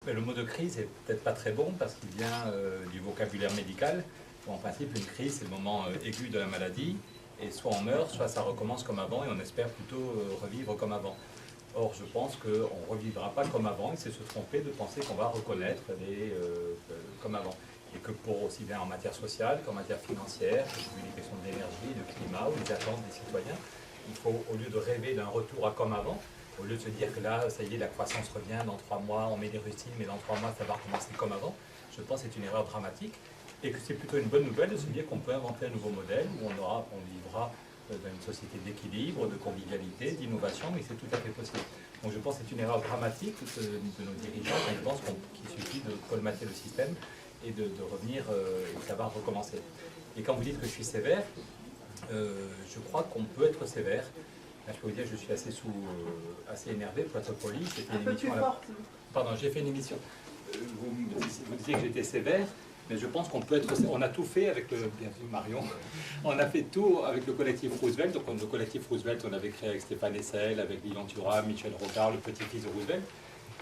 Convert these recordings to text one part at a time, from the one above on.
Mais le mot de crise est peut-être pas très bon parce qu'il vient du vocabulaire médical. Bon, en principe, une crise, c'est le moment aigu de la maladie. Et soit on meurt, soit ça recommence comme avant et on espère plutôt revivre comme avant. Or, je pense qu'on ne revivra pas comme avant et c'est se tromper de penser qu'on va reconnaître comme avant. Et que pour aussi bien en matière sociale qu'en matière financière, vu les questions de l'énergie, de climat ou les attentes des citoyens, il faut, au lieu de rêver d'un retour à comme avant, au lieu de se dire que là, ça y est, la croissance revient, dans 3 mois, on met des rustines, mais dans 3 mois, ça va recommencer comme avant, je pense que c'est une erreur dramatique et que c'est plutôt une bonne nouvelle de se dire qu'on peut inventer un nouveau modèle où on vivra dans une société d'équilibre, de convivialité, d'innovation, mais c'est tout à fait possible. Donc je pense que c'est une erreur dramatique de nos dirigeants, quand ils pensent qu'il suffit de colmater le système et de revenir et que ça va recommencer. Et quand vous dites que je suis sévère, je crois qu'on peut être sévère. Là, je peux vous dire que je suis assez énervé, pour être poli. Un peu plus fort. Pardon, j'ai fait une émission. Vous disiez que j'étais sévère. Mais je pense qu'on peut être... On a tout fait avec le... Bienvenue Marion. On a fait tout avec le collectif Roosevelt. Donc le collectif Roosevelt, on avait créé avec Stéphane Hessel, avec Lilian Thuram, Michel Rocard, le petit-fils de Roosevelt.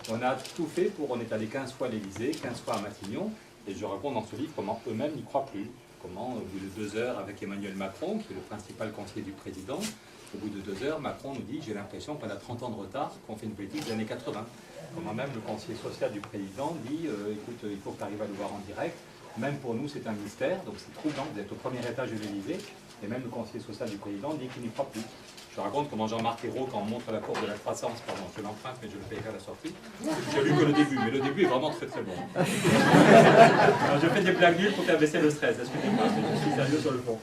On a tout fait on est allé 15 fois à l'Élysée, 15 fois à Matignon. Et je raconte dans ce livre comment eux-mêmes n'y croient plus. Comment, au bout de 2 heures avec Emmanuel Macron, qui est le principal conseiller du président, au bout de 2 heures, Macron nous dit « J'ai l'impression qu'on a 30 ans de retard, qu'on fait une politique des années 80 ». Comment même le conseiller social du président dit « Écoute, il faut que tu arrives à le voir en direct ». Même pour nous, c'est un mystère, donc c'est troublant. Vous êtes au premier étage de l'Élysée, et même le conseiller social du président dit qu'il n'y croit plus. Je raconte comment Jean-Marc Ayrault, quand on montre la courbe de la croissance, pardon, je l'emprunte, mais je le payerai à la sortie. J'ai lu que le début, mais le début est vraiment très très bon. Alors, je fais des blagues nulles pour faire baisser le stress, excusez-moi, je suis sérieux sur le fond.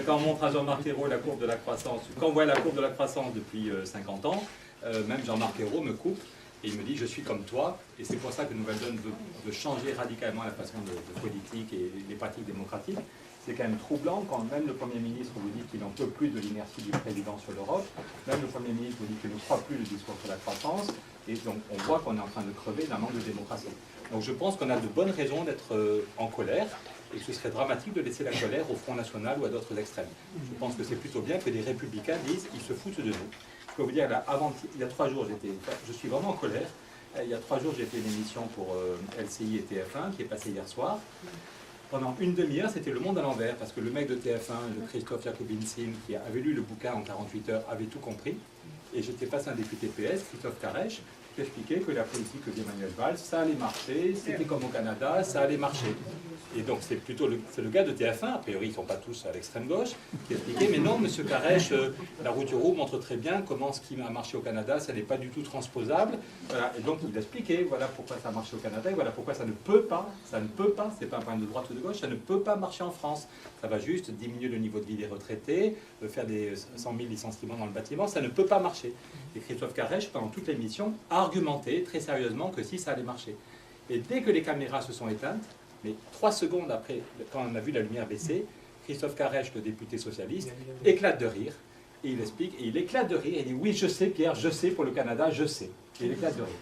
Quand on montre à Jean-Marc Ayrault la courbe de la croissance, quand on voit la courbe de la croissance depuis 50 ans, même Jean-Marc Ayrault me coupe. Et il me dit, je suis comme toi, et c'est pour ça que Nouvelle Donne veut changer radicalement la façon de politique et les pratiques démocratiques. C'est quand même troublant quand même le Premier ministre vous dit qu'il n'en peut plus de l'inertie du président sur l'Europe, même le Premier ministre vous dit qu'il ne croit plus le discours sur la croissance, et donc on voit qu'on est en train de crever d'un manque de démocratie. Donc je pense qu'on a de bonnes raisons d'être en colère, et que ce serait dramatique de laisser la colère au Front National ou à d'autres extrêmes. Je pense que c'est plutôt bien que les Républicains disent qu'ils se foutent de nous. Je peux vous dire, là, il y a 3 jours, je suis vraiment en colère. Il y a 3 jours, j'ai fait une émission pour LCI et TF1 qui est passée hier soir. Pendant une demi-heure, c'était le monde à l'envers, parce que le mec de TF1, le Christophe Jacobinsin, qui avait lu le bouquin en 48 heures, avait tout compris. Et j'étais face à un député PS, Christophe Carèche, qui expliquait que la politique d'Emmanuel Valls, ça allait marcher, c'était comme au Canada, ça allait marcher. Et donc c'est plutôt le gars de TF1, a priori ils ne sont pas tous à l'extrême gauche, qui expliquait, mais non, monsieur Carèche, la route du Roux montre très bien comment ce qui a marché au Canada, ça n'est pas du tout transposable. Voilà. Et donc il expliquait, voilà pourquoi ça a marché au Canada, et voilà pourquoi ça ne peut pas, c'est pas un problème de droite ou de gauche, ça ne peut pas marcher en France. Ça va juste diminuer le niveau de vie des retraités, faire des 100 000 licenciements dans le bâtiment, ça ne peut pas marcher. Et Christophe Carèche, pendant toute l'émission, argumentait très sérieusement que si ça allait marcher. Et dès que les caméras se sont éteintes, mais 3 secondes après, quand on a vu la lumière baisser, Christophe Carèche, le député socialiste, éclate de rire. Et il explique, et il éclate de rire. Il dit, oui, je sais, Pierre, je sais pour le Canada, je sais. Et il éclate de rire.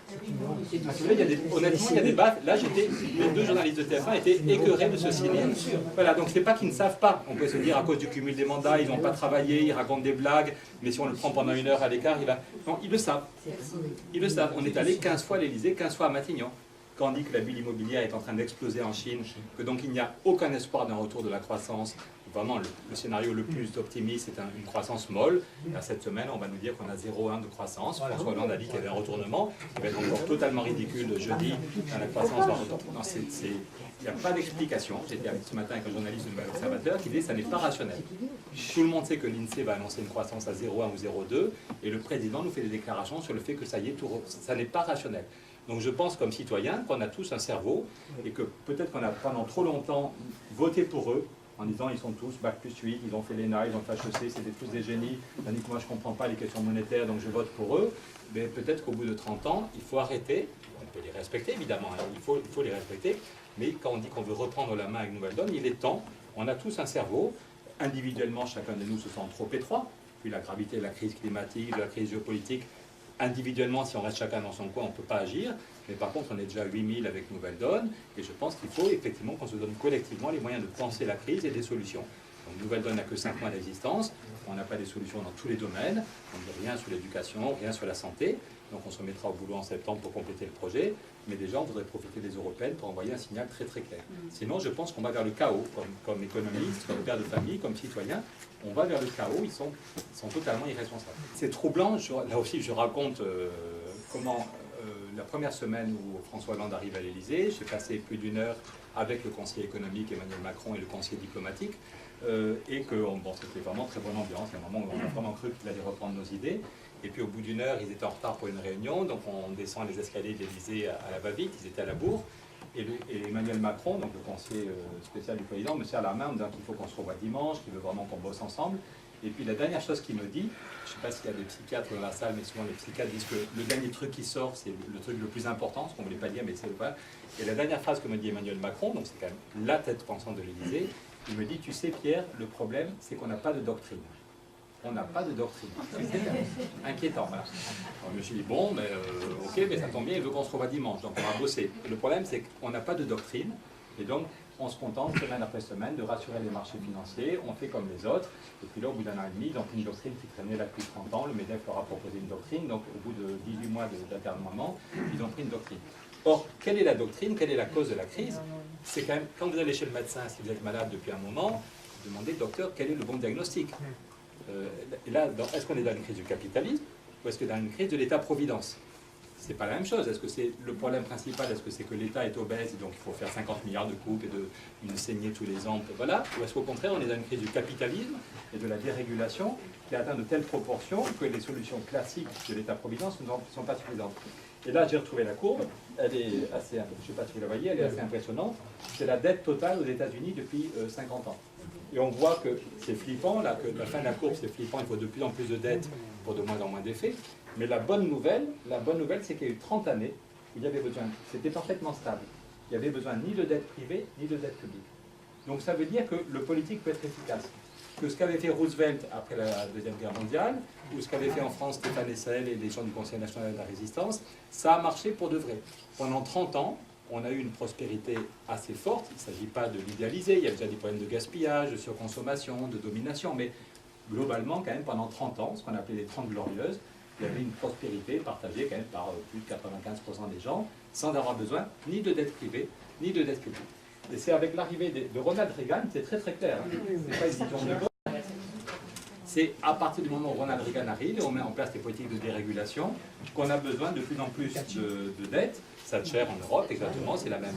Honnêtement, il y a des baffes. Là, les 2 journalistes de TF1 étaient écœurés de ce cinéma. Voilà, donc c'est pas qu'ils ne savent pas. On peut se dire, à cause du cumul des mandats, ils n'ont pas travaillé, ils racontent des blagues, mais si on le prend pendant 1 heure à l'écart, il va... Non, ils le savent. Ils le savent. On est allé 15 fois à l'Élysée, 15 fois à Matignon. Quand on dit que la bulle immobilière est en train d'exploser en Chine, que donc il n'y a aucun espoir d'un retour de la croissance, vraiment le scénario le plus optimiste, c'est une croissance molle. Et cette semaine, on va nous dire qu'on a 0,1 de croissance. François Hollande a dit qu'il y avait un retournement, qui va être encore totalement ridicule jeudi, quand la croissance va retourner. Non, il n'y a pas d'explication. J'étais ce matin avec un journaliste du Nouvel Observateur qui dit que ça n'est pas rationnel. Tout le monde sait que l'INSEE va annoncer une croissance à 0,1 ou 0,2, et le président nous fait des déclarations sur le fait que ça y est, ça n'est pas rationnel. Donc je pense comme citoyen qu'on a tous un cerveau et que peut-être qu'on a pendant trop longtemps voté pour eux en disant ils sont tous bac plus 8, ils ont fait l'ENA, ils ont fait HEC, c'est tous des génies, tandis que moi je ne comprends pas les questions monétaires donc je vote pour eux. Mais peut-être qu'au bout de 30 ans, il faut arrêter, on peut les respecter évidemment, hein, il faut les respecter, mais quand on dit qu'on veut reprendre la main avec Nouvelle Donne, il est temps, on a tous un cerveau, individuellement chacun de nous se sent trop étroit, puis la gravité de la crise climatique, de la crise géopolitique. Individuellement, si on reste chacun dans son coin, on ne peut pas agir. Mais par contre, on est déjà 8000 avec Nouvelle Donne. Et je pense qu'il faut effectivement qu'on se donne collectivement les moyens de penser la crise et des solutions. Donc Nouvelle Donne n'a que 5 mois d'existence. On n'a pas des solutions dans tous les domaines. On ne dit rien sur l'éducation, rien sur la santé. Donc on se mettra au boulot en septembre pour compléter le projet, mais déjà on voudrait profiter des européennes pour envoyer un signal très très clair. Sinon je pense qu'on va vers le chaos, comme économiste, comme père de famille, comme citoyen, on va vers le chaos, ils sont totalement irresponsables. C'est troublant, là aussi je raconte comment la première semaine où François Hollande arrive à l'Élysée, j'ai passé plus d'1 heure avec le conseiller économique Emmanuel Macron et le conseiller diplomatique, et que bon, c'était vraiment très bonne ambiance. Il y a un moment où on a vraiment cru qu'il allait reprendre nos idées. Et puis au bout d'1 heure, ils étaient en retard pour une réunion, donc on descend les escaliers de l'Élysée à la va-vite, ils étaient à la bourre. Et Emmanuel Macron, donc le conseiller spécial du président, me serre la main en me disant qu'il faut qu'on se revoie dimanche, qu'il veut vraiment qu'on bosse ensemble. Et puis la dernière chose qu'il me dit, je ne sais pas s'il y a des psychiatres dans la salle, mais souvent les psychiatres disent que le dernier truc qui sort, c'est le truc le plus important, ce qu'on ne voulait pas dire, mais c'est pas. Et la dernière phrase que me dit Emmanuel Macron, donc c'est quand même la tête pensante de l'Élysée, il me dit, tu sais Pierre, le problème, c'est qu'on n'a pas de doctrine. On n'a pas de doctrine. C'est inquiétant. Voilà. Alors, je me suis dit, bon, mais, ok, mais ça tombe bien, il veut qu'on se revoie dimanche, donc on va bosser. Le problème, c'est qu'on n'a pas de doctrine, et donc on se contente, semaine après semaine, de rassurer les marchés financiers, on fait comme les autres, et puis là, au bout d'1 an et demi, ils ont pris une doctrine qui traînait là depuis 30 ans, le MEDEF leur a proposé une doctrine, donc au bout de 18 mois d'atermoiement, ils ont pris une doctrine. Or, quelle est la doctrine, quelle est la cause de la crise? C'est quand même, quand vous allez chez le médecin, si vous êtes malade depuis un moment, vous demandez, docteur, quel est le bon diagnostic? Et là, est-ce qu'on est dans une crise du capitalisme ou est-ce que dans une crise de l'État-providence? C'est pas la même chose. Est-ce que c'est le problème principal? Est-ce que c'est que l'État est obèse et donc il faut faire 50 milliards de coupes et une saignée tous les ans? Voilà. Ou est-ce qu'au contraire, on est dans une crise du capitalisme et de la dérégulation qui atteint de telles proportions que les solutions classiques de l'État-providence ne sont pas suffisantes? Et là, j'ai retrouvé la courbe. Elle est assez, je ne sais pas si vous la voyez, elle est assez impressionnante. C'est la dette totale aux États-Unis depuis 50 ans. Et on voit que c'est flippant, là, que la fin de la courbe, c'est flippant, il faut de plus en plus de dettes pour de moins en moins d'effets. Mais la bonne nouvelle, c'est qu'il y a eu 30 années où il y avait besoin, c'était parfaitement stable. Il n'y avait besoin ni de dette privée, ni de dette publique. Donc ça veut dire que le politique peut être efficace. Que ce qu'avait fait Roosevelt après la Deuxième Guerre mondiale, ou ce qu'avait fait en France Stéphane Hessel et les gens du Conseil national de la résistance, ça a marché pour de vrai. Pendant 30 ans, on a eu une prospérité assez forte. Il ne s'agit pas de l'idéaliser, il y a déjà des problèmes de gaspillage, de surconsommation, de domination, mais globalement, quand même, pendant 30 ans, ce qu'on appelait les 30 glorieuses, il y avait une prospérité partagée quand même par plus de 95% des gens, sans avoir besoin ni de dette privée, ni de dette publique. Et c'est avec l'arrivée de Ronald Reagan, c'est très très clair, hein. C'est pas une vision de gauche. C'est à partir du moment où Ronald Reagan arrive et on met en place des politiques de dérégulation qu'on a besoin de plus en plus de dettes. Thatcher en Europe, exactement, c'est la même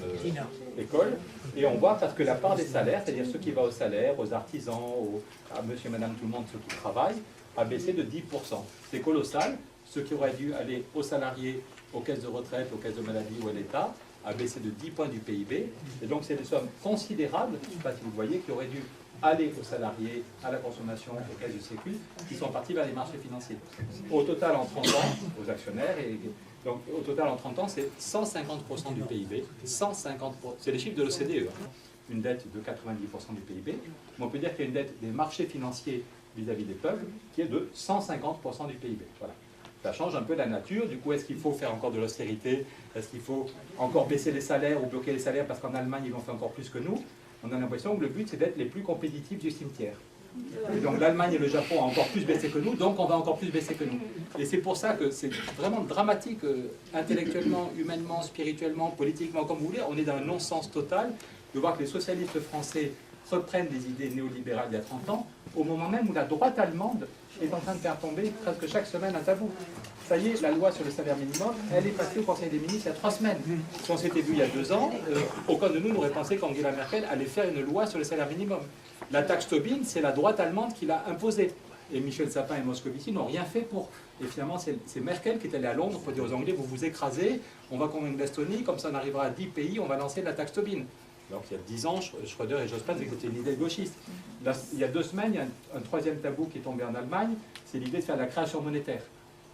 école. Et on voit parce que la part des salaires, c'est-à-dire ceux qui vont au salaire, aux artisans, à monsieur et madame tout le monde, ceux qui travaillent, a baissé de 10%. C'est colossal. Ceux qui auraient dû aller aux salariés, aux caisses de retraite, aux caisses de maladie ou à l'État, a baissé de 10 points du PIB. Et donc c'est des sommes considérables, je ne sais pas si vous voyez, qui auraient dû aller aux salariés, à la consommation, aux caisses de sécu, qui sont partis vers les marchés financiers. Au total, en 30 ans, aux actionnaires, donc au total, en 30 ans, c'est 150% du PIB, 150%, c'est les chiffres de l'OCDE, hein. Une dette de 90% du PIB, mais on peut dire qu'il y a une dette des marchés financiers vis-à-vis des peuples qui est de 150% du PIB. Voilà. Ça change un peu la nature. Du coup, est-ce qu'il faut faire encore de l'austérité? Est-ce qu'il faut encore baisser les salaires ou bloquer les salaires parce qu'en Allemagne, ils vont faire encore plus que nous? On a l'impression que le but, c'est d'être les plus compétitifs du cimetière. Et donc l'Allemagne et le Japon ont encore plus baissé que nous, donc on va encore plus baisser que nous. Et c'est pour ça que c'est vraiment dramatique, intellectuellement, humainement, spirituellement, politiquement, comme vous voulez. On est dans un non-sens total de voir que les socialistes français reprennent des idées néolibérales d'il y a 30 ans, au moment même où la droite allemande est en train de faire tomber presque chaque semaine un tabou. Ça y est, la loi sur le salaire minimum, elle est passée au Conseil des ministres il y a 3 semaines. Si on s'était vu il y a 2 ans, aucun de nous n'aurait pensé qu'Angela Merkel allait faire une loi sur le salaire minimum. La taxe Tobin, c'est la droite allemande qui l'a imposée. Et Michel Sapin et Moscovici n'ont rien fait pour. Et finalement, c'est Merkel qui est allée à Londres pour dire aux Anglais, vous vous écrasez, on va convaincre l'Estonie, comme ça on arrivera à 10 pays, on va lancer la taxe Tobin. Alors qu'il y a 10 ans, Schröder et Jospin disaient que c'était une idée gauchiste. Là, il y a 2 semaines, il y a un troisième tabou qui est tombé en Allemagne, c'est l'idée de faire la création monétaire.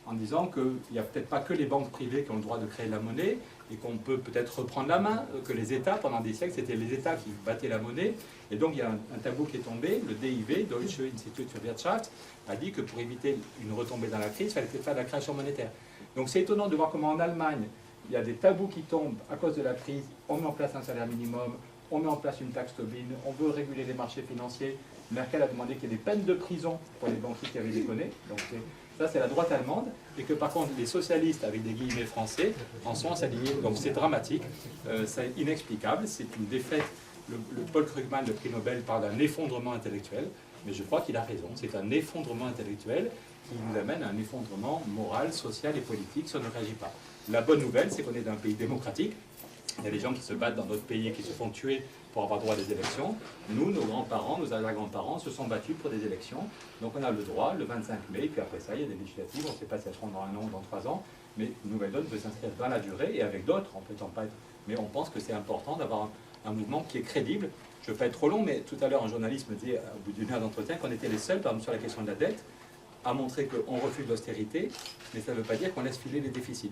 En disant qu'il n'y a peut-être pas que les banques privées qui ont le droit de créer la monnaie, et qu'on peut peut-être reprendre la main, que les États, pendant des siècles, c'était les États qui battaient la monnaie. Et donc il y a un tabou qui est tombé, le DIW, Deutsche Institut für Wirtschaft, a dit que pour éviter une retombée dans la crise, il fallait faire de la création monétaire. Donc c'est étonnant de voir comment en Allemagne, il y a des tabous qui tombent à cause de la crise, on met en place un salaire minimum, on met en place une taxe Tobin, on veut réguler les marchés financiers. Merkel a demandé qu'il y ait des peines de prison pour les banquiers qui avaient déconné. Donc Ça, c'est la droite allemande. Et que par contre, les socialistes, avec des guillemets français, en sont alignés. Donc c'est dramatique, c'est inexplicable, c'est une défaite. Le Paul Krugman, le prix Nobel, parle d'un effondrement intellectuel, mais je crois qu'il a raison. C'est un effondrement intellectuel qui nous amène à un effondrement moral, social et politique si on ne réagit pas. La bonne nouvelle, c'est qu'on est dans un pays démocratique. Il y a des gens qui se battent dans notre pays et qui se font tuer pour avoir droit à des élections. Nous, nos grands-parents, nos arrière-grands-parents se sont battus pour des élections. Donc on a le droit, le 25 mai, puis après ça, il y a des législatives. On ne sait pas si elles seront dans 1 an ou dans 3 ans. Mais Nouvelle Donne veut s'inscrire dans la durée et avec d'autres, on ne peut pas être. Mais on pense que c'est important d'avoir un mouvement qui est crédible. Je ne veux pas être trop long, mais tout à l'heure, un journaliste me dit, au bout d'une heure d'entretien, qu'on était les seuls, par exemple sur la question de la dette, à montrer qu'on refuse l'austérité, mais ça ne veut pas dire qu'on laisse filer les déficits.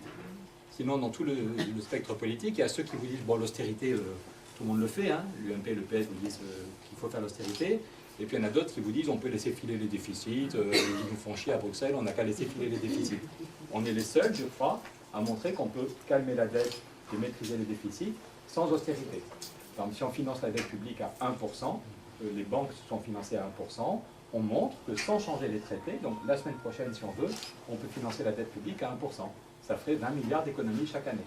Sinon, dans tout le spectre politique, il y a ceux qui vous disent, bon, l'austérité, tout le monde le fait, hein. L'UMP et le PS vous disent qu'il faut faire l'austérité, et puis il y en a d'autres qui vous disent, on peut laisser filer les déficits, ils nous font chier à Bruxelles, on n'a qu'à laisser filer les déficits. On est les seuls, je crois, à montrer qu'on peut calmer la dette et maîtriser les déficits sans austérité. Par exemple, si on finance la dette publique à 1%, les banques se sont financées à 1%, on montre que sans changer les traités, donc la semaine prochaine, si on veut, on peut financer la dette publique à 1%. Ça ferait 20 milliards d'économies chaque année.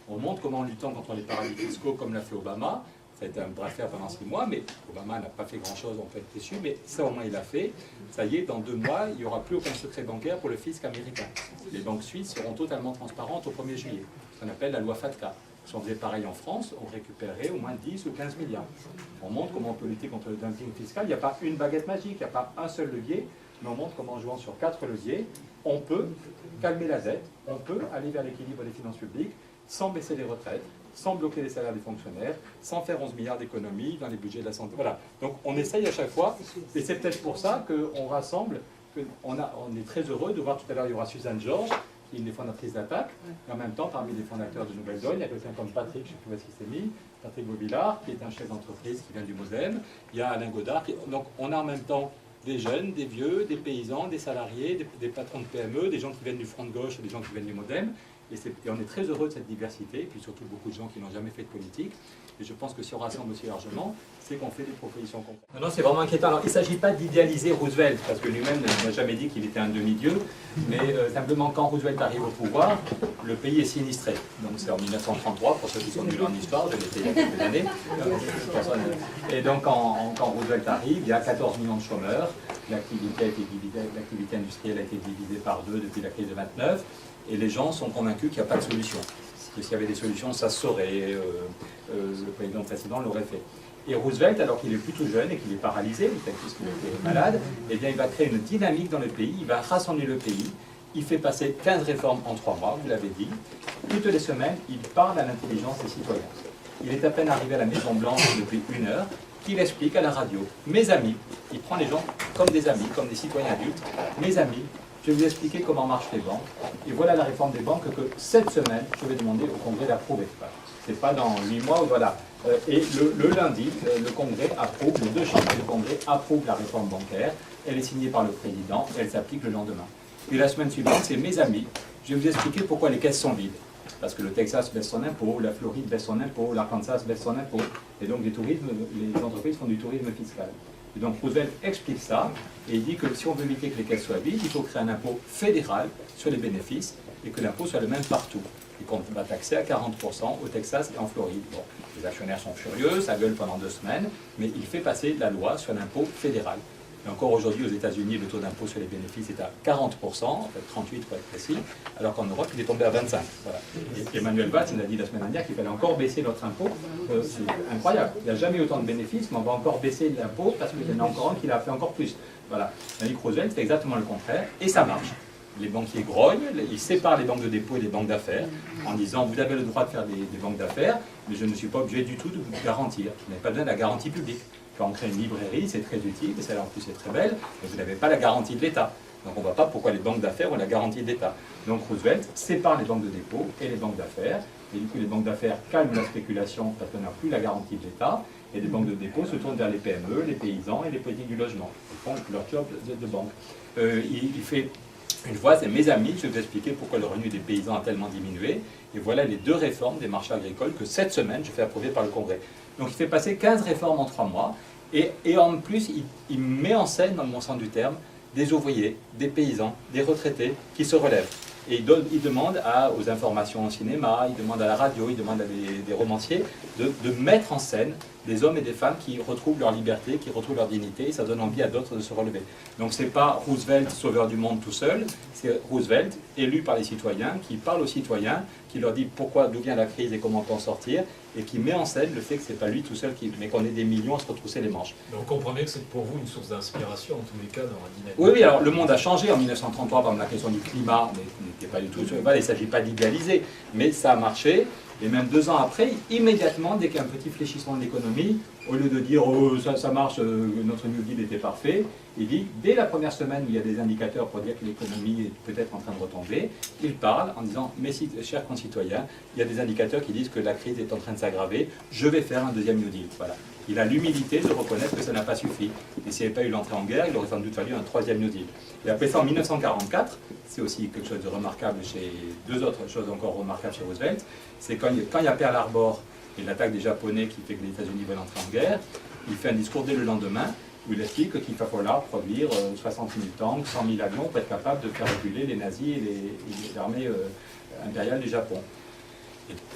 On montre comment, en luttant contre les paradis fiscaux, comme l'a fait Obama, ça a été un bras de fer pendant 6 mois, mais Obama n'a pas fait grand-chose, on peut être déçu, mais ça au moins il a fait. Ça y est, dans 2 mois, il n'y aura plus aucun secret bancaire pour le fisc américain. Les banques suisses seront totalement transparentes au 1er juillet, ce qu'on appelle la loi FATCA. Si on faisait pareil en France, on récupérerait au moins 10 ou 15 milliards. On montre comment on peut lutter contre le dumping fiscal. Il n'y a pas une baguette magique, il n'y a pas un seul levier, mais on montre comment, en jouant sur 4 leviers, on peut calmer la dette, on peut aller vers l'équilibre des finances publiques sans baisser les retraites, sans bloquer les salaires des fonctionnaires, sans faire 11 milliards d'économies dans les budgets de la santé. Voilà. Donc on essaye à chaque fois, et c'est peut-être pour ça qu'on rassemble, on est très heureux de voir tout à l'heure, il y aura Suzanne Georges, qui est une des fondatrices d'Attaque, et en même temps, parmi les fondateurs de Nouvelle Donne, il y a quelqu'un comme Patrick, je ne sais plus où est-ce qu'il s'est mis, Patrick Bobillard, qui est un chef d'entreprise qui vient du Modem, il y a Alain Godard, donc on a en même temps des jeunes, des vieux, des paysans, des salariés, des patrons de PME, des gens qui viennent du front de gauche et des gens qui viennent du Modem, et on est très heureux de cette diversité, et puis surtout beaucoup de gens qui n'ont jamais fait de politique. Et je pense que si on rassemble aussi largement, c'est qu'on fait des propositions concrètes. Non, c'est vraiment inquiétant. Alors, il ne s'agit pas d'idéaliser Roosevelt, parce que lui-même n'a jamais dit qu'il était un demi-dieu, mais simplement quand Roosevelt arrive au pouvoir, le pays est sinistré. Donc c'est en 1933, pour ceux qui sont nuls en histoire, je l'étais il y a quelques années. Et donc quand Roosevelt arrive, il y a 14 millions de chômeurs, l'activité industrielle a été divisée par 2 depuis la crise de 29, et les gens sont convaincus qu'il n'y a pas de solution. Que s'il y avait des solutions, ça se saurait, le président précédent l'aurait fait. Et Roosevelt, alors qu'il est plutôt jeune et qu'il est paralysé, puisqu'il était malade, eh bien, il va créer une dynamique dans le pays, il va rassembler le pays, il fait passer 15 réformes en 3 mois, vous l'avez dit. Toutes les semaines, il parle à l'intelligence des citoyens. Il est à peine arrivé à la Maison-Blanche depuis 1 heure, qu'il explique à la radio, mes amis, il prend les gens comme des amis, comme des citoyens adultes, mes amis, je vais vous expliquer comment marchent les banques. Et voilà la réforme des banques que cette semaine, je vais demander au Congrès d'approuver. C'est pas dans 8 mois, voilà. Et le lundi, le Congrès approuve, les 2 chambres du Congrès approuvent la réforme bancaire. Elle est signée par le président et elle s'applique le lendemain. Et la semaine suivante, c'est mes amis, je vais vous expliquer pourquoi les caisses sont vides. Parce que le Texas baisse son impôt, la Floride baisse son impôt, l'Arkansas baisse son impôt. Et donc les entreprises font du tourisme fiscal. Et donc Roosevelt explique ça, et il dit que si on veut éviter que les caisses soient vides, il faut créer un impôt fédéral sur les bénéfices, et que l'impôt soit le même partout. Et qu'on va taxer à 40% au Texas et en Floride. Bon, les actionnaires sont furieux, ça gueule pendant 2 semaines, mais il fait passer la loi sur l'impôt fédéral. Et encore aujourd'hui, aux États-Unis, le taux d'impôt sur les bénéfices est à 40%, en fait 38 pour être précis, alors qu'en Europe, il est tombé à 25%. Voilà. Et Emmanuel Valls nous a dit la semaine dernière qu'il fallait encore baisser notre impôt. C'est incroyable. Il n'y a jamais eu autant de bénéfices, mais on va encore baisser l'impôt parce qu'il y en a encore un qui l'a fait encore plus. Voilà. Tandis que Roosevelt fait exactement le contraire, et ça marche. Les banquiers grognent, ils séparent les banques de dépôt et les banques d'affaires en disant vous avez le droit de faire des banques d'affaires, mais je ne suis pas obligé du tout de vous garantir. Vous n'avez pas besoin de la garantie publique. Quand on crée une librairie, c'est très utile, et celle en plus est très belle, mais vous n'avez pas la garantie de l'État. Donc on ne voit pas pourquoi les banques d'affaires ont la garantie de l'État. Donc Roosevelt sépare les banques de dépôt et les banques d'affaires, et du coup les banques d'affaires calment la spéculation parce qu'on n'a plus la garantie de l'État, et les banques de dépôt se tournent vers les PME, les paysans et les politiques du logement. Ils font leur job de banque. Il fait une fois, c'est mes amis, je vais vous expliquer pourquoi le revenu des paysans a tellement diminué, et voilà les 2 réformes des marchés agricoles que cette semaine je fais approuver par le Congrès. Donc il fait passer 15 réformes en 3 mois, et en plus il met en scène, dans le bon sens du terme, des ouvriers, des paysans, des retraités qui se relèvent. Et il demande aux informations au cinéma, il demande à la radio, il demande à des romanciers de mettre en scène des hommes et des femmes qui retrouvent leur liberté, qui retrouvent leur dignité, et ça donne envie à d'autres de se relever. Donc c'est pas Roosevelt, sauveur du monde tout seul, c'est Roosevelt, élu par les citoyens, qui parle aux citoyens, qui leur dit pourquoi, d'où vient la crise et comment on peut en sortir, et qui met en scène le fait que c'est pas lui tout seul, mais qu'on est des millions à se retrousser les manches. Mais on comprend bien que c'est pour vous une source d'inspiration, en tous les cas, dans la dynamique. Oui, oui, alors le monde a changé en 1933, par exemple, la question du climat n'était pas du tout... il ne s'agit pas d'idéaliser, mais ça a marché. Et même 2 ans après, immédiatement, dès qu'il y a un petit fléchissement de l'économie, au lieu de dire oh, ça marche, notre New Deal était parfait, il dit, dès la première semaine où il y a des indicateurs pour dire que l'économie est peut-être en train de retomber, il parle en disant, mes chers concitoyens, il y a des indicateurs qui disent que la crise est en train de s'aggraver, je vais faire un deuxième New Deal. Voilà. Il a l'humilité de reconnaître que ça n'a pas suffi. Et s'il n'y avait pas eu l'entrée en guerre, il aurait sans doute fallu un 3e New Deal. Et après ça, en 1944, c'est aussi quelque chose de remarquable chez... 2 autres choses encore remarquables chez Roosevelt, c'est quand il y a Pearl Harbor et l'attaque des Japonais qui fait que les États-Unis veulent entrer en guerre, il fait un discours dès le lendemain où il explique qu'il va falloir produire 60 000 tanks, 100 000 avions pour être capable de faire reculer les nazis et l'armée impériale du Japon.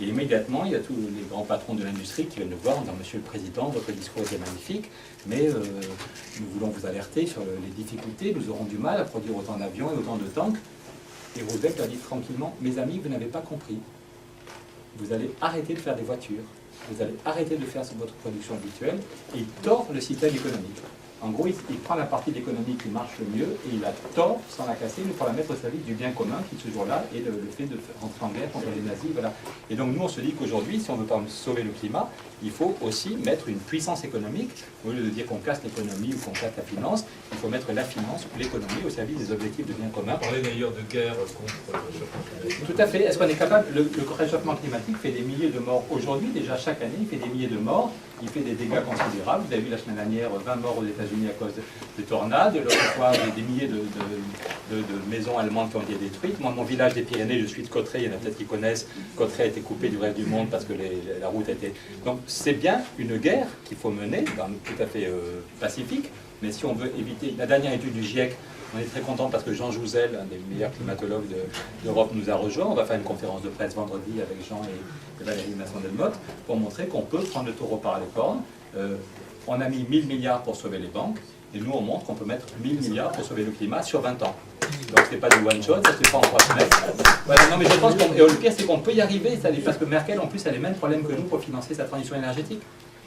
Et immédiatement, il y a tous les grands patrons de l'industrie qui viennent nous voir en disant « Monsieur le Président, votre discours était magnifique, mais nous voulons vous alerter sur les difficultés, nous aurons du mal à produire autant d'avions et autant de tanks. » Et Roosevelt a dit tranquillement « Mes amis, vous n'avez pas compris. Vous allez arrêter de faire des voitures, vous allez arrêter de faire votre production habituelle. » Et il tord le système économique. En gros, il prend la partie de l'économie qui marche le mieux et il la tord sans la casser, mais pour la mettre au service du bien commun qui, ce jour-là, est le fait de rentrer en guerre contre les nazis. Voilà. Et donc, nous, on se dit qu'aujourd'hui, si on veut pas sauver le climat, il faut aussi mettre une puissance économique. Au lieu de dire qu'on casse l'économie ou qu'on casse la finance, il faut mettre la finance ou l'économie au service des objectifs de bien commun. On parlait d'ailleurs de guerre contre le réchauffement climatique. Tout à fait. Est-ce qu'on est capable... Le réchauffement climatique fait des milliers de morts aujourd'hui. Déjà, chaque année, il fait des milliers de morts. Il fait des dégâts considérables. Vous avez vu la semaine dernière 20 morts aux États-Unis à cause des tornades. L'autre fois, des milliers de maisons allemandes qui ont été détruites. Moi, mon village des Pyrénées, je suis de Cauterets. Il y en a peut-être qui connaissent. Cauterets a été coupé du reste du monde parce que la route a été... Donc, c'est bien une guerre qu'il faut mener, tout à fait pacifique. Mais si on veut éviter... La dernière étude du GIEC, on est très content parce que Jean Jouzel, un des meilleurs climatologues d'Europe, nous a rejoint. On va faire une conférence de presse vendredi avec Jean et Valérie Masson-Delmotte pour montrer qu'on peut prendre le taureau par les cornes. On a mis 1000 milliards pour sauver les banques, et nous on montre qu'on peut mettre 1000 milliards pour sauver le climat sur 20 ans. Donc c'est pas du one shot, ça se fait pas en 3 semaines. Voilà, non mais je pense et le pire c'est qu'on peut y arriver, parce que Merkel en plus a les mêmes problèmes que nous pour financer sa transition énergétique.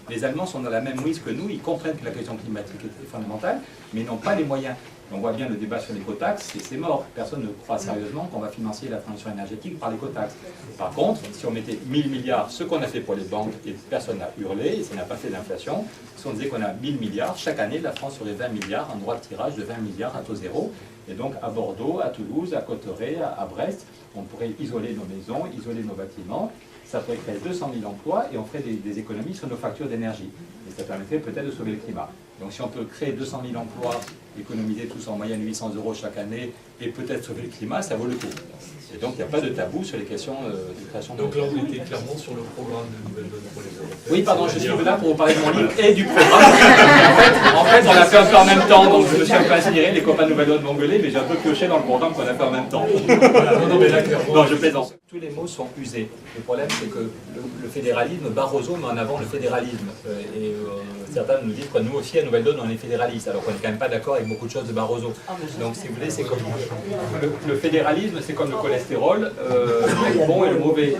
Les Allemands sont dans la même mouise que nous, ils comprennent que la question climatique est fondamentale, mais ils n'ont pas les moyens. On voit bien le débat sur l'écotaxe, et c'est mort. Personne ne croit sérieusement qu'on va financer la transition énergétique par l'écotaxe. Par contre, si on mettait 1000 milliards, ce qu'on a fait pour les banques, et personne n'a hurlé, et ça n'a pas fait d'inflation, si on disait qu'on a 1000 milliards, chaque année, la France aurait 20 milliards, un droit de tirage de 20 milliards à taux zéro. Et donc à Bordeaux, à Toulouse, à Cauterets, à Brest, on pourrait isoler nos maisons, isoler nos bâtiments. Ça pourrait créer 200 000 emplois et on ferait des économies sur nos factures d'énergie. Et ça permettrait peut-être de sauver le climat. Donc si on peut créer 200 000 emplois, économiser tous en moyenne 800 € chaque année et peut-être sauver le climat, ça vaut le coup. Et donc il n'y a pas de tabou sur les questions de création de... Donc là, on était clairement sur le programme de Nouvelle Donne pour les Européens. Oui, pardon, je suis là pour vous parler de mon livre et du programme. En fait, on l'a fait un peu en même temps, donc je me suis un peu inspiré, les copains de Nouvelle Donne vont gueuler, mais j'ai un peu pioché dans le programme qu'on a fait en même temps. Voilà, non, mais là, clairement... Non, je plaisante. Tous les mots sont usés. Le problème, c'est que le fédéralisme, Barroso met en avant le fédéralisme. Certains nous disent que nous aussi, à Nouvelle Donne, on est fédéraliste, alors qu'on n'est quand même pas d'accord avec beaucoup de choses de Barroso. Donc, si vous voulez, c'est comme... Le fédéralisme, c'est comme le cholestérol, le bon et le mauvais.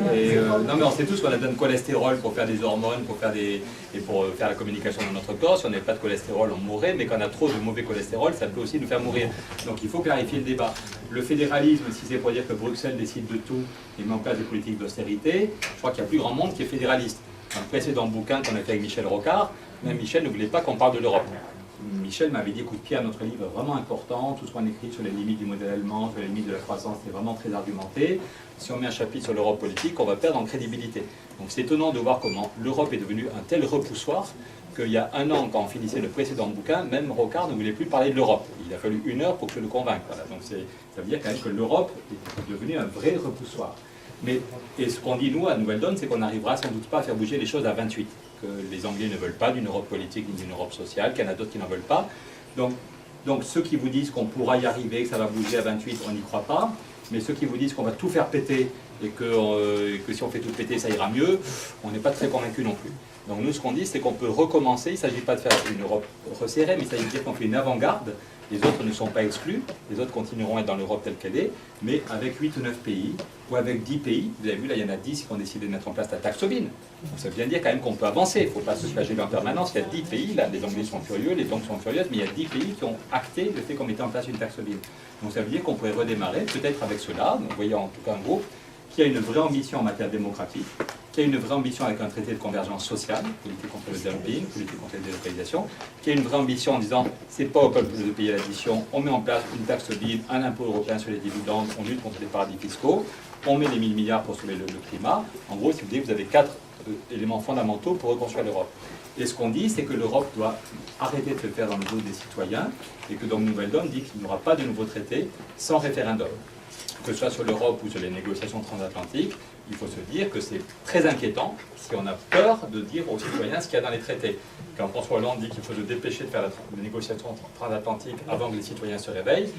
Non, mais on sait tous qu'on a besoin de cholestérol pour faire des hormones, pour faire la communication dans notre corps. Si on n'avait pas de cholestérol, on mourrait, mais quand on a trop de mauvais cholestérol, ça peut aussi nous faire mourir. Donc, il faut clarifier le débat. Le fédéralisme, si c'est pour dire que Bruxelles décide de tout et met en place des politiques d'austérité, je crois qu'il y a plus grand monde qui est fédéraliste. Dans le précédent bouquin qu'on a fait avec Michel Rocard, même Michel ne voulait pas qu'on parle de l'Europe. Michel m'avait dit, écoute Pierre, notre livre est vraiment important, tout ce qu'on écrit sur les limites du modèle allemand, sur les limites de la croissance, c'est vraiment très argumenté. Si on met un chapitre sur l'Europe politique, on va perdre en crédibilité. Donc c'est étonnant de voir comment l'Europe est devenue un tel repoussoir qu'il y a un an, quand on finissait le précédent bouquin, même Rocard ne voulait plus parler de l'Europe. Il a fallu 1 heure pour que je le convainque. Voilà. Donc ça veut dire quand même que l'Europe est devenue un vrai repoussoir. Et ce qu'on dit nous à Nouvelle Donne, c'est qu'on n'arrivera sans doute pas à faire bouger les choses à 28. Que les Anglais ne veulent pas d'une Europe politique ni d'une Europe sociale, qu'il y en a d'autres qui n'en veulent pas. Donc Donc ceux qui vous disent qu'on pourra y arriver, que ça va bouger à 28, on n'y croit pas. Mais ceux qui vous disent qu'on va tout faire péter et que si on fait tout péter, ça ira mieux, on n'est pas très convaincus non plus. Donc nous, ce qu'on dit, c'est qu'on peut recommencer. Il ne s'agit pas de faire une Europe resserrée, mais il s'agit de dire qu'on fait une avant-garde. Les autres ne sont pas exclus, les autres continueront à être dans l'Europe telle qu'elle est, mais avec 8 ou 9 pays, ou avec 10 pays. Vous avez vu, là, il y en a 10 qui ont décidé de mettre en place la taxe Tobin. Donc ça veut bien dire quand même qu'on peut avancer. Il ne faut pas se flageller en permanence. Il y a 10 pays, là, les Anglais sont furieux, les Blancs sont furieuses, mais il y a 10 pays qui ont acté le fait qu'on mettait en place une taxe Tobin. Donc ça veut dire qu'on pourrait redémarrer, peut-être avec cela, vous voyez en tout cas un groupe, qui a une vraie ambition en matière démocratique, qui a une vraie ambition avec un traité de convergence sociale, pour lutter contre le dumping, pour lutter contre la délocalisation, qui a une vraie ambition en disant c'est pas au peuple de payer l'addition, on met en place une taxe Tobin, un impôt européen sur les dividendes, on lutte contre les paradis fiscaux, on met les 1000 milliards pour sauver le climat. En gros, si vous voulez, vous avez 4 éléments fondamentaux pour reconstruire l'Europe. Et ce qu'on dit, c'est que l'Europe doit arrêter de se faire dans le dos des citoyens, et que donc Nouvelle Donne dit qu'il n'y aura pas de nouveau traité sans référendum. Que ce soit sur l'Europe ou sur les négociations transatlantiques, il faut se dire que c'est très inquiétant si on a peur de dire aux citoyens ce qu'il y a dans les traités. Quand François Hollande dit qu'il faut se dépêcher de faire la négociation transatlantique avant que les citoyens se réveillent,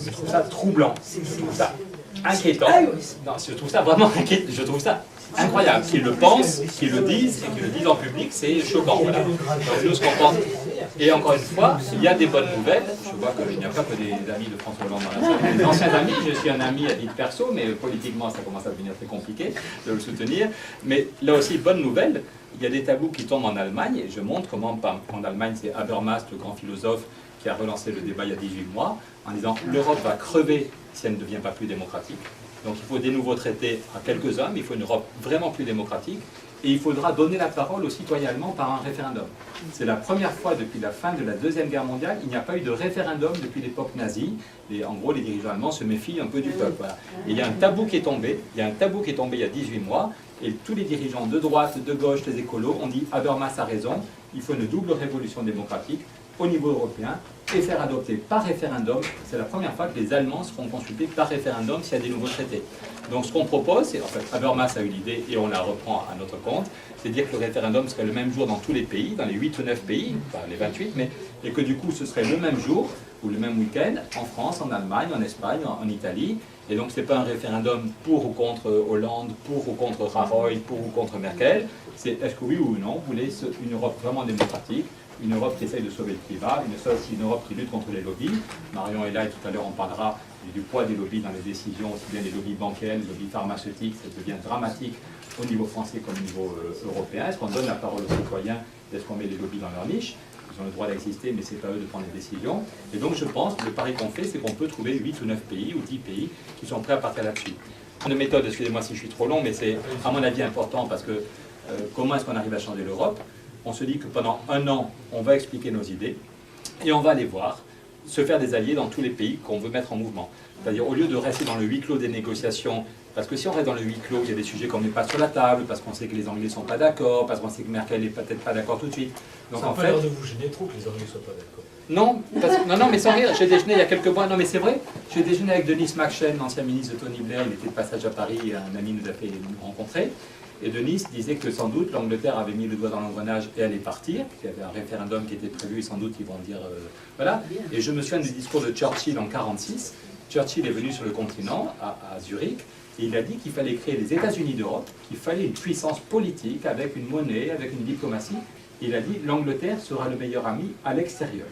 je trouve ça troublant, je trouve ça inquiétant. Non, je trouve ça vraiment inquiétant, je trouve ça incroyable. Qu'ils le pensent, qu'ils le disent, et qu'ils le disent en public, c'est choquant. Voilà. Donc nous, ce qu'on pense. Et encore une fois, il y a des bonnes nouvelles. Je vois qu'il n'y a pas que des amis de François Hollande dans la salle. Des anciens amis, je suis un ami à titre perso, mais politiquement, ça commence à devenir très compliqué de le soutenir. Mais là aussi, bonne nouvelle, il y a des tabous qui tombent en Allemagne, et je montre comment, en Allemagne, c'est Habermas, le grand philosophe, qui a relancé le débat il y a 18 mois, en disant l'Europe va crever si elle ne devient pas plus démocratique. Donc il faut des nouveaux traités à quelques-uns, mais il faut une Europe vraiment plus démocratique. Et il faudra donner la parole aux citoyens allemands par un référendum. C'est la première fois depuis la fin de la Deuxième Guerre mondiale, il n'y a pas eu de référendum depuis l'époque nazie. Et en gros, les dirigeants allemands se méfient un peu du peuple. Voilà. Et il y a un tabou qui est tombé, il y a un tabou qui est tombé il y a 18 mois, et tous les dirigeants de droite, de gauche, les écolos ont dit Habermas a raison, il faut une double révolution démocratique au niveau européen et faire adopter par référendum. C'est la première fois que les Allemands seront consultés par référendum s'il y a des nouveaux traités. Donc ce qu'on propose, c'est, en fait, Habermas a eu l'idée et on la reprend à notre compte, c'est de dire que le référendum serait le même jour dans tous les pays, dans les 8 ou 9 pays, pas les 28, mais, et que du coup ce serait le même jour ou le même week-end en France, en Allemagne, en Espagne, en Italie. Et donc ce n'est pas un référendum pour ou contre Hollande, pour ou contre Rajoy, pour ou contre Merkel, c'est est-ce que oui ou non vous voulez une Europe vraiment démocratique, une Europe qui essaye de sauver le climat, une Europe qui lutte contre les lobbies. Marion est là et tout à l'heure on parlera du poids des lobbies dans les décisions, aussi bien les lobbies bancaires, les lobbies pharmaceutiques, ça devient dramatique au niveau français comme au niveau européen. Est-ce qu'on donne la parole aux citoyens? Est-ce qu'on met les lobbies dans leur niche? Ils ont le droit d'exister, mais c'est pas eux de prendre les décisions. Et donc je pense que le pari qu'on fait, c'est qu'on peut trouver 8 ou 9 pays ou 10 pays qui sont prêts à partir là-dessus. Une méthode, excusez-moi si je suis trop long, mais c'est à mon avis important parce que comment est-ce qu'on arrive à changer l'Europe? On se dit que pendant un an, on va expliquer nos idées et on va aller voir, se faire des alliés dans tous les pays qu'on veut mettre en mouvement. C'est-à-dire au lieu de rester dans le huis clos des négociations, parce que si on reste dans le huis clos, il y a des sujets qu'on ne met pas sur la table, parce qu'on sait que les Anglais ne sont pas d'accord, parce qu'on sait que Merkel n'est peut-être pas d'accord tout de suite. Donc ça n'a pas l'air de vous gêner trop que les Anglais ne soient pas d'accord. Non, non, mais sans rire, j'ai déjeuné il y a quelques mois, non mais c'est vrai, j'ai déjeuné avec Denis McShane, l'ancien ministre de Tony Blair, il était de passage à Paris, un ami nous a fait nous rencontrer. Et Denis disait que sans doute l'Angleterre avait mis le doigt dans l'engrenage et allait partir, qu'il y avait un référendum qui était prévu et sans doute ils vont dire voilà. Et je me souviens du discours de Churchill en 1946. Churchill est venu sur le continent, à Zurich, et il a dit qu'il fallait créer les États-Unis d'Europe, qu'il fallait une puissance politique avec une monnaie, avec une diplomatie. Il a dit l'Angleterre sera le meilleur ami à l'extérieur.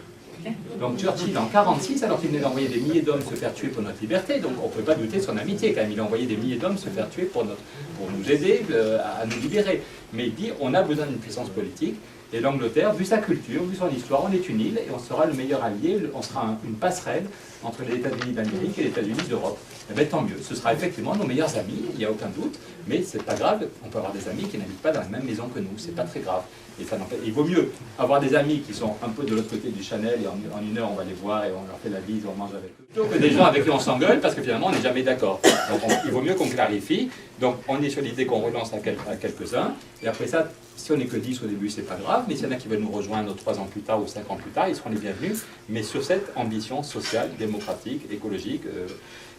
Donc Churchill en 1946, alors qu'il venait d'envoyer des milliers d'hommes se faire tuer pour notre liberté, donc on ne peut pas douter de son amitié quand même, il a envoyé des milliers d'hommes se faire tuer pour nous aider à nous libérer. Mais il dit on a besoin d'une puissance politique, et l'Angleterre, vu sa culture, vu son histoire, on est une île, et on sera le meilleur allié, on sera une passerelle entre les États-Unis d'Amérique et les États-Unis d'Europe. Eh bien tant mieux, ce sera effectivement nos meilleurs amis, il n'y a aucun doute, mais c'est pas grave, on peut avoir des amis qui n'habitent pas dans la même maison que nous, c'est pas très grave. Et ça il vaut mieux avoir des amis qui sont un peu de l'autre côté du Chanel et en une heure on va les voir et on leur fait la bise, on mange avec eux, plutôt que des gens avec qui on s'engueule parce que finalement on n'est jamais d'accord. Donc il vaut mieux qu'on clarifie. Donc on est sur l'idée qu'on relance à quelques-uns et après ça, si on n'est que 10 au début, c'est pas grave, mais s'il y en a qui veulent nous rejoindre 3 ans plus tard ou 5 ans plus tard, ils seront les bienvenus, mais sur cette ambition sociale, démocratique, écologique.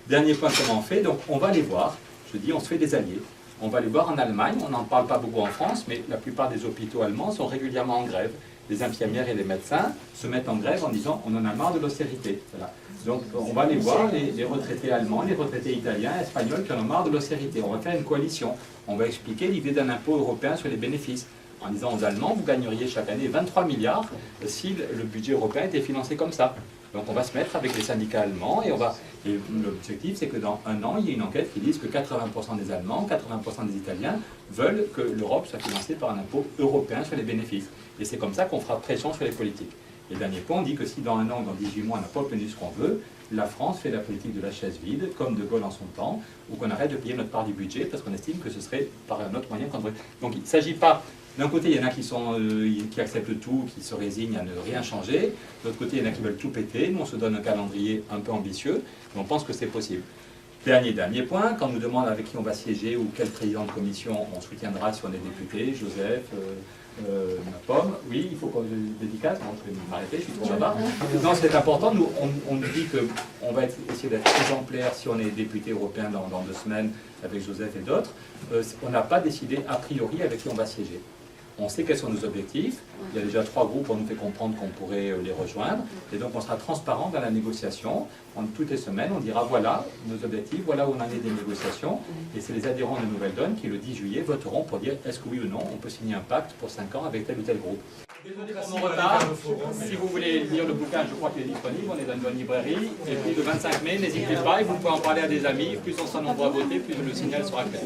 Dernier point, comment on fait? Donc on va les voir, je dis on se fait des alliés. On va les voir en Allemagne, on n'en parle pas beaucoup en France, mais la plupart des hôpitaux allemands sont régulièrement en grève. les infirmières et les médecins se mettent en grève en disant on en a marre de l'austérité. Voilà. Donc on va aller voir les retraités allemands, les retraités italiens, espagnols qui en ont marre de l'austérité. On va faire une coalition. On va expliquer l'idée d'un impôt européen sur les bénéfices. En disant aux Allemands, vous gagneriez chaque année 23 milliards si le budget européen était financé comme ça. Donc on va se mettre avec les syndicats allemands et l'objectif c'est que dans un an, il y ait une enquête qui dise que 80% des Allemands, 80% des Italiens veulent que l'Europe soit financée par un impôt européen sur les bénéfices. Et c'est comme ça qu'on fera pression sur les politiques. Et dernier point, on dit que si dans un an ou dans 18 mois on n'a pas obtenu ce qu'on veut, la France fait la politique de la chaise vide, comme De Gaulle en son temps, ou qu'on arrête de payer notre part du budget parce qu'on estime que ce serait par un autre moyen qu'on devrait. Donc il ne s'agit pas. D'un côté, il y en a qui acceptent tout, qui se résignent à ne rien changer. De l'autre côté, il y en a qui veulent tout péter. Nous, on se donne un calendrier un peu ambitieux, mais on pense que c'est possible. Dernier point, quand on nous demande avec qui on va siéger ou quel président de commission on soutiendra si on est député, Joseph, ma pomme, oui, il faut qu'on dédicace, bon, je vais m'arrêter, je suis trop là-bas. Non, c'est important, nous, on nous dit qu'on va essayer d'être exemplaire si on est député européen dans 2 semaines avec Joseph et d'autres. On n'a pas décidé a priori avec qui on va siéger. On sait quels sont nos objectifs. Il y a déjà 3 groupes, on nous fait comprendre qu'on pourrait les rejoindre. Et donc on sera transparent dans la négociation. Toutes les semaines, on dira voilà nos objectifs, voilà où on en est des négociations. Et c'est les adhérents de Nouvelle Donne qui, le 10 juillet, voteront pour dire est-ce que oui ou non, on peut signer un pacte pour 5 ans avec tel ou tel groupe. Désolé pour mon retard. Si vous voulez lire le bouquin, je crois qu'il est disponible. On est dans une bonne librairie. Et puis le 25 mai, n'hésitez pas et vous pouvez en parler à des amis. Plus on sera nombreux à voter, plus le signal sera clair.